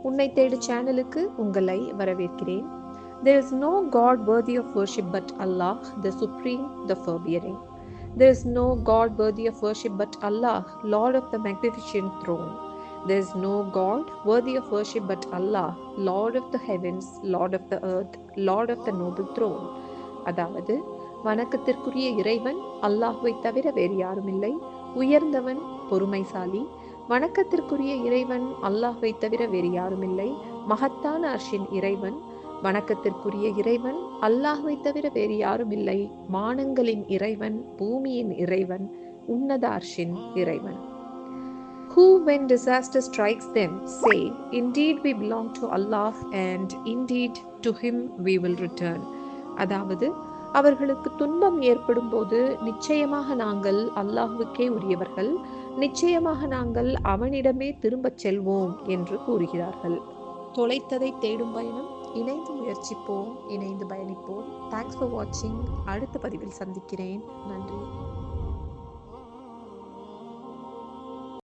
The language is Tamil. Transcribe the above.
உன்னை தேடு சேனலுக்கு உங்களை வரவேற்கிறேன். There is no God worthy of worship but Allah, the Supreme, the Forbearing. There is no God worthy of worship but Allah, Lord of the magnificent throne. There is no God worthy of worship but Allah, Lord of the heavens, Lord of the earth, Lord of the noble throne. அதாவது, வணக்கத்திற்குரிய இறைவன் அல்லாஹ்வை தவிர வேறு யாரும் இல்லை. உயர்ந்தவன், பொறுமைசாலி. வணக்கத்திற்குரிய இறைவன் அல்லாஹ்வை தவிர வேறு யாரும் இல்லை. மகத்தான அர்ஷின் இறைவன். வணக்கத்திற்குரிய இறைவன் அல்லாஹ்வை தவிர வேறு யாரும் இல்லை. வானங்களின் இறைவன், பூமியின் இறைவன், உன்னத அர்ஷின் இறைவன். Who, when disaster strikes them, say, "Indeed we belong to Allah, and indeed to Him we will return." அதாவது, அவர்களுக்கு துன்பம் ஏற்படும் போது நிச்சயமாக நாங்கள் அல்லாஹ்வுக்கே உரியவர்கள், நிச்சயமாக நாங்கள் அவனிடமே திரும்பச் செல்வோம் என்று கூறுகிறார்கள். தொலைத்ததை தேடும் பயணம். இணைந்து முயற்சிப்போம், இணைந்து பயணிப்போம். தேங்க்ஸ் ஃபார் வாட்சிங். அடுத்த பதிவில் சந்திக்கிறேன். நன்றி.